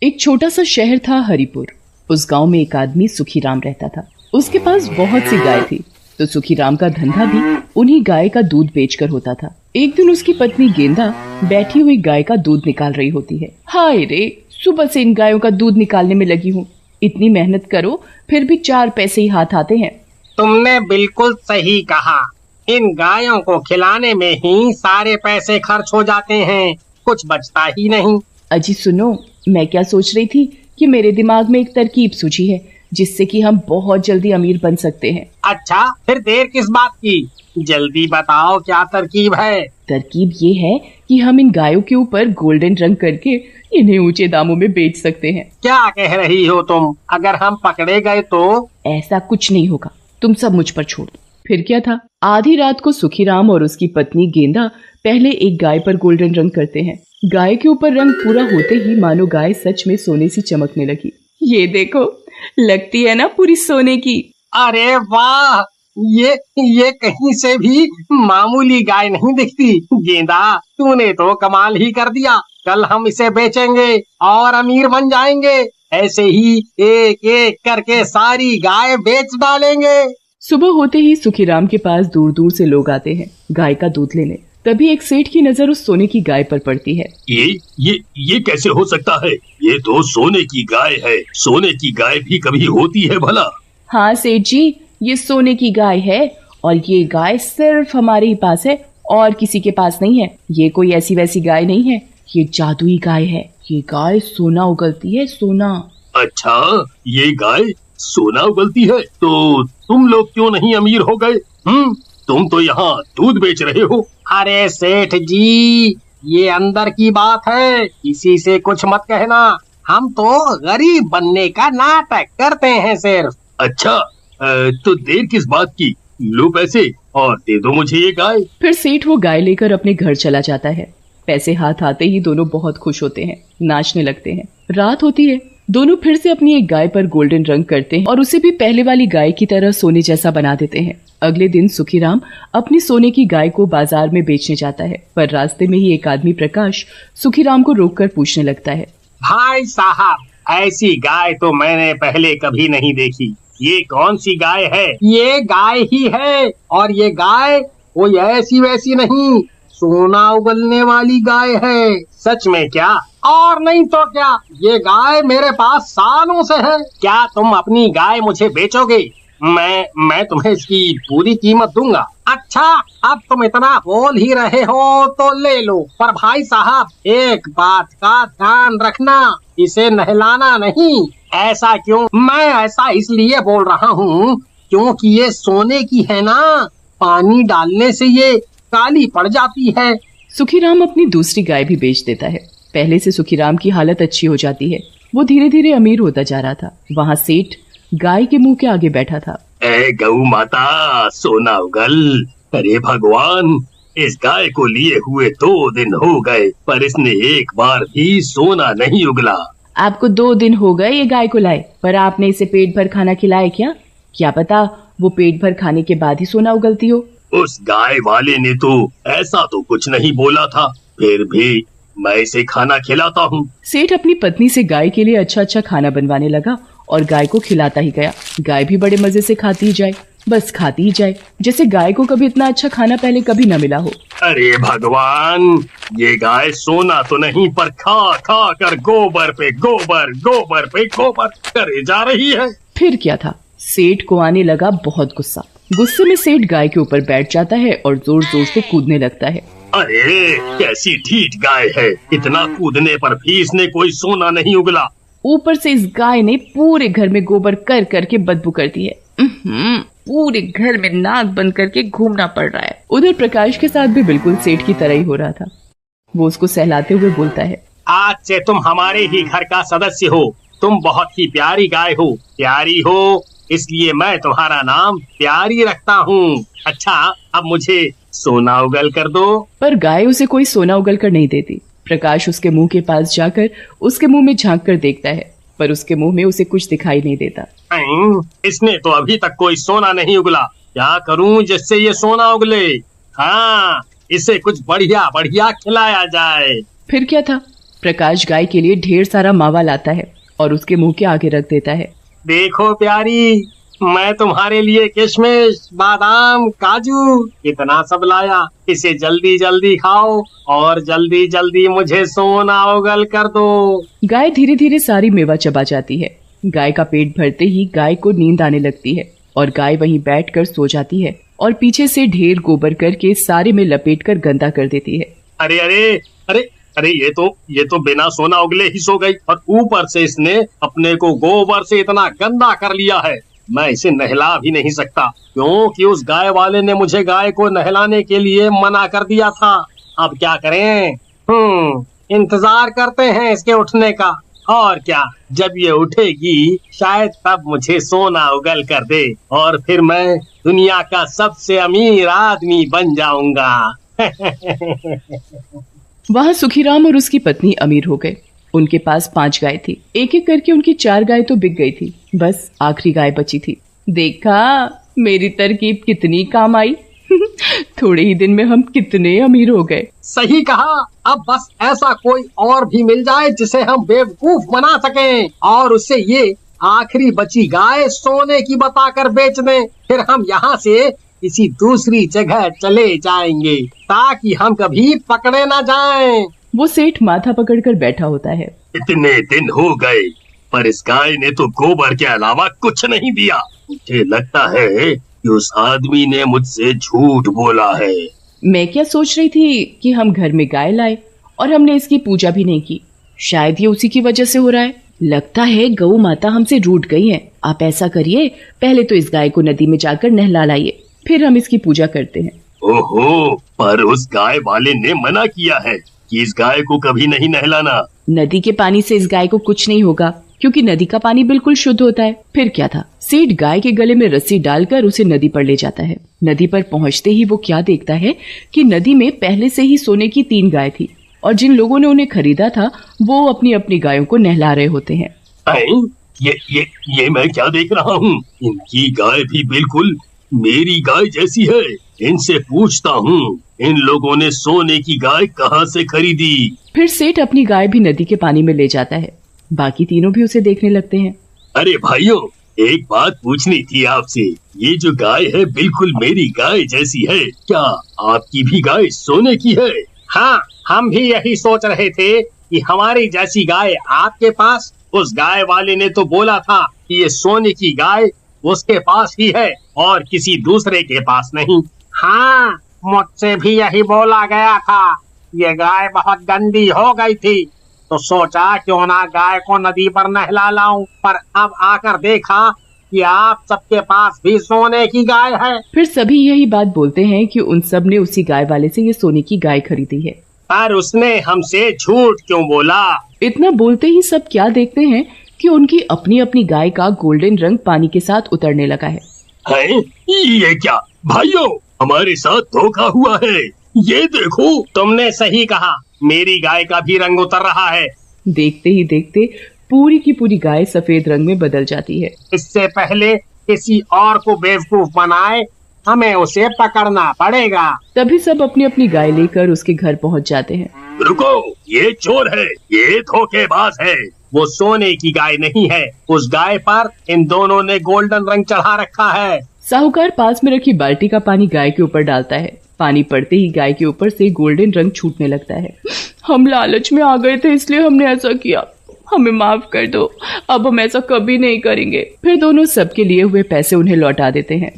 एक छोटा सा शहर था हरिपुर। उस गांव में एक आदमी सुखीराम रहता था। उसके पास बहुत सी गाय थी, तो सुखीराम का धंधा भी उन्हीं गाय का दूध बेचकर होता था। एक दिन उसकी पत्नी गेंदा बैठी हुई गाय का दूध निकाल रही होती है। हाय रे, सुबह से इन गायों का दूध निकालने में लगी हूँ। इतनी मेहनत करो फिर भी 4 पैसे ही हाथ आते हैं। तुमने बिल्कुल सही कहा। इन गायों को खिलाने में ही सारे पैसे खर्च हो जाते हैं, कुछ बचता ही नहीं। अजी सुनो, मैं क्या सोच रही थी कि मेरे दिमाग में एक तरकीब सूझी है जिससे कि हम बहुत जल्दी अमीर बन सकते हैं। अच्छा, फिर देर किस बात की, जल्दी बताओ क्या तरकीब है। तरकीब ये है कि हम इन गायों के ऊपर गोल्डन रंग करके इन्हें ऊंचे दामों में बेच सकते हैं। क्या कह रही हो तुम? अगर हम पकड़े गए तो? ऐसा कुछ नहीं होगा, तुम सब मुझ पर छोड़ दो। फिर क्या था, आधी रात को सुखीराम और उसकी पत्नी गेंदा पहले एक गाय पर गोल्डन रंग करते हैं। गाय के ऊपर रंग पूरा होते ही मानो गाय सच में सोने सी चमकने लगी। ये देखो, लगती है ना पूरी सोने की। अरे वाह, ये कहीं से भी मामूली गाय नहीं दिखती। गेंदा, तूने तो कमाल ही कर दिया। कल हम इसे बेचेंगे और अमीर बन जाएंगे। ऐसे ही एक एक करके सारी गाय बेच डालेंगे। सुबह होते ही सुखीराम के पास दूर दूर से लोग आते हैं गाय का दूध लेने। तभी एक सेठ की नजर उस सोने की गाय पर पड़ती है। ये कैसे हो सकता है? ये तो सोने की गाय है। सोने की गाय भी कभी होती है भला? हाँ सेठ जी, ये सोने की गाय है और ये गाय सिर्फ हमारे ही पास है और किसी के पास नहीं है। ये कोई ऐसी वैसी गाय नहीं है, ये जादुई गाय है। ये गाय सोना उगलती है, सोना। अच्छा, ये गाय सोना उगलती है तो तुम लोग क्यों नहीं अमीर हो गए? तुम तो यहाँ दूध बेच रहे हो। अरे सेठ जी, ये अंदर की बात है, किसी से कुछ मत कहना। हम तो गरीब बनने का नाटक करते हैं सिर्फ। अच्छा, तो देर किस बात की? लो पैसे और दे दो मुझे ये गाय। फिर सेठ वो गाय लेकर अपने घर चला जाता है। पैसे हाथ आते ही दोनों बहुत खुश होते हैं, नाचने लगते हैं। रात होती है, दोनों फिर से अपनी एक गाय पर गोल्डन रंग करते हैं और उसे भी पहले वाली गाय की तरह सोने जैसा बना देते हैं। अगले दिन सुखीराम अपनी सोने की गाय को बाजार में बेचने जाता है, पर रास्ते में ही एक आदमी प्रकाश सुखीराम को रोककर पूछने लगता है। भाई साहब, ऐसी गाय तो मैंने पहले कभी नहीं देखी। ये कौन सी गाय है? ये गाय ही है, और ये गाय कोई ऐसी वैसी नहीं, सोना उगलने वाली गाय है। सच में क्या? और नहीं तो क्या, ये गाय मेरे पास सालों से है। क्या तुम अपनी गाय मुझे बेचोगे? मैं तुम्हें इसकी पूरी कीमत दूंगा। अच्छा, अब तुम इतना बोल ही रहे हो तो ले लो, पर भाई साहब एक बात का ध्यान रखना, इसे नहलाना नहीं। ऐसा क्यों? मैं ऐसा इसलिए बोल रहा हूँ क्योंकि ये सोने की है ना, पानी डालने से ये काली पड़ जाती है। सुखीराम अपनी दूसरी गाय भी बेच देता है। पहले से सुखीराम की हालत अच्छी हो जाती है, वो धीरे धीरे अमीर होता जा रहा था। वहाँ सेठ गाय के मुंह के आगे बैठा था। ए गौ माता, सोना उगल। अरे भगवान, इस गाय को लिए हुए 2 दिन हो गए, पर इसने एक बार भी सोना नहीं उगला। आपको 2 दिन हो गए ये गाय को लाए, पर आपने इसे पेट भर खाना खिलाया क्या? क्या पता वो पेट भर खाने के बाद ही सोना उगलती हो। उस गाय वाले ने तो ऐसा तो कुछ नहीं बोला था, फिर भी मैं इसे खाना खिलाता हूँ। सेठ अपनी पत्नी से गाय के लिए अच्छा अच्छा खाना बनवाने लगा और गाय को खिलाता ही गया। गाय भी बड़े मजे से खाती ही जाए, बस खाती ही जाए, जैसे गाय को कभी इतना अच्छा खाना पहले कभी न मिला हो। अरे भगवान, ये गाय सोना तो नहीं, पर खा खा कर गोबर पे गोबर करे जा रही है। फिर क्या था, सेठ को आने लगा बहुत गुस्सा। गुस्से में सेठ गाय के ऊपर बैठ जाता है और जोर जोर से कूदने लगता है। अरे कैसी ढीठ गाय है, इतना कूदने पर भी इसने कोई सोना नहीं उगला। ऊपर से इस गाय ने पूरे घर में गोबर कर करके बदबू कर दी है। पूरे घर में नाक बंद करके घूमना पड़ रहा है। उधर प्रकाश के साथ भी बिल्कुल सेठ की तरह ही हो रहा था। वो उसको सहलाते हुए बोलता है, आज से तुम हमारे ही घर का सदस्य हो। तुम बहुत ही प्यारी गाय हो, प्यारी हो इसलिए मैं तुम्हारा नाम प्यारी रखता हूँ। अच्छा, अब मुझे सोना उगल कर दो। पर गाय उसे कोई सोना उगल कर नहीं देती। प्रकाश उसके मुंह के पास जाकर उसके मुंह में झांक कर देखता है, पर उसके मुंह में उसे कुछ दिखाई नहीं देता। इसने तो अभी तक कोई सोना नहीं उगला, क्या करूं जिससे ये सोना उगले? हाँ, इसे कुछ बढ़िया बढ़िया खिलाया जाए। फिर क्या था, प्रकाश गाय के लिए ढेर सारा मावा लाता है और उसके मुंह के आगे रख देता है। देखो प्यारी, मैं तुम्हारे लिए किशमिश, बादाम, काजू इतना सब लाया। इसे जल्दी जल्दी खाओ और जल्दी जल्दी मुझे सोना उगल कर दो। गाय धीरे धीरे सारी मेवा चबा जाती है। गाय का पेट भरते ही गाय को नींद आने लगती है और गाय वहीं बैठकर सो जाती है और पीछे से ढेर गोबर करके सारे में लपेटकर गंदा कर देती है। अरे अरे अरे अरे ये तो बिना सोना उगले ही सो गई और ऊपर से इसने अपने को गोबर से इतना गंदा कर लिया है। मैं इसे नहला भी नहीं सकता, क्योंकि उस गाय वाले ने मुझे गाय को नहलाने के लिए मना कर दिया था। अब क्या करें? इंतजार करते हैं इसके उठने का। और क्या, जब ये उठेगी शायद तब मुझे सोना उगल कर दे और फिर मैं दुनिया का सबसे अमीर आदमी बन जाऊंगा। वहाँ सुखीराम और उसकी पत्नी अमीर हो गए। उनके पास 5 गाय थी। एक एक करके उनकी 4 गाय तो बिक गई थी, बस आखिरी गाय बची थी। देखा मेरी तरकीब कितनी काम आई। थोड़े ही दिन में हम कितने अमीर हो गए। सही कहा। अब बस ऐसा कोई और भी मिल जाए जिसे हम बेवकूफ बना सकें और उससे ये आखिरी बची गाय सोने की बताकर बेच दें। फिर हम यहाँ से किसी दूसरी जगह चले जाएंगे ताकि हम कभी पकड़े ना जाएं। वो सेठ माथा पकड़कर बैठा होता है। इतने दिन हो गए पर इस गाय ने तो गोबर के अलावा कुछ नहीं दिया। मुझे लगता है कि उस आदमी ने मुझसे झूठ बोला है। मैं क्या सोच रही थी कि हम घर में गाय लाए और हमने इसकी पूजा भी नहीं की। शायद ये उसी की वजह से हो रहा है। लगता है गौ माता हमसे रूठ गई है। आप ऐसा करिए, पहले तो इस गाय को नदी में जाकर नहला लाइए, फिर हम इसकी पूजा करते हैं। ओहो, पर उस गाय वाले ने मना किया है कि इस गाय को कभी नहीं नहलाना। नदी के पानी से इस गाय को कुछ नहीं होगा, क्योंकि नदी का पानी बिल्कुल शुद्ध होता है। फिर क्या था, सेठ गाय के गले में रस्सी डालकर उसे नदी पर ले जाता है। नदी पर पहुंचते ही वो क्या देखता है कि नदी में पहले से ही सोने की 3 गाय थी और जिन लोगों ने उन्हें खरीदा था वो अपनी अपनी गायों को नहला रहे होते हैं। ये मैं क्या देख रहा हूँ? इनकी गाय भी बिल्कुल मेरी गाय जैसी है। इनसे पूछता हूँ, इन लोगों ने सोने की गाय कहाँ से खरीदी? फिर सेठ अपनी गाय भी नदी के पानी में ले जाता है। बाकी तीनों भी उसे देखने लगते हैं। अरे भाइयों, एक बात पूछनी थी आपसे। ये जो गाय है बिल्कुल मेरी गाय जैसी है, क्या आपकी भी गाय सोने की है? हाँ, हम भी यही सोच रहे थे कि हमारी जैसी गाय आपके पास। उस गाय वाले ने तो बोला था कि ये सोने की गाय उसके पास ही है और किसी दूसरे के पास नहीं। हाँ, मुझसे भी यही बोला गया था। ये गाय बहुत गंदी हो गई थी तो सोचा क्यों ना गाय को नदी पर नहला लाऊं, पर अब आकर देखा कि आप सबके पास भी सोने की गाय है। फिर सभी यही बात बोलते हैं कि उन सब ने उसी गाय वाले से ये सोने की गाय खरीदी है। पर उसने हमसे झूठ क्यों बोला? इतना बोलते ही सब क्या देखते हैं कि उनकी अपनी अपनी गाय का गोल्डन रंग पानी के साथ उतरने लगा है। ये क्या भाइयों, हमारे साथ धोखा हुआ है। ये देखो। तुमने सही कहा, मेरी गाय का भी रंग उतर रहा है। देखते ही देखते पूरी की पूरी गाय सफेद रंग में बदल जाती है। इससे पहले किसी और को बेवकूफ बनाए हमें उसे पकड़ना पड़ेगा। तभी सब अपनी अपनी गाय लेकर उसके घर पहुंच जाते हैं। रुको, ये चोर है, ये धोखेबाज है। वो सोने की गाय नहीं है, उस गाय पर इन दोनों ने गोल्डन रंग चढ़ा रखा है। साहूकार पास में रखी बाल्टी का पानी गाय के ऊपर डालता है। पानी पड़ते ही गाय के ऊपर से गोल्डन रंग छूटने लगता है। हम लालच में आ गए थे इसलिए हमने ऐसा किया, हमें माफ कर दो, अब हम ऐसा कभी नहीं करेंगे। फिर दोनों सबके लिए हुए पैसे उन्हें लौटा देते हैं।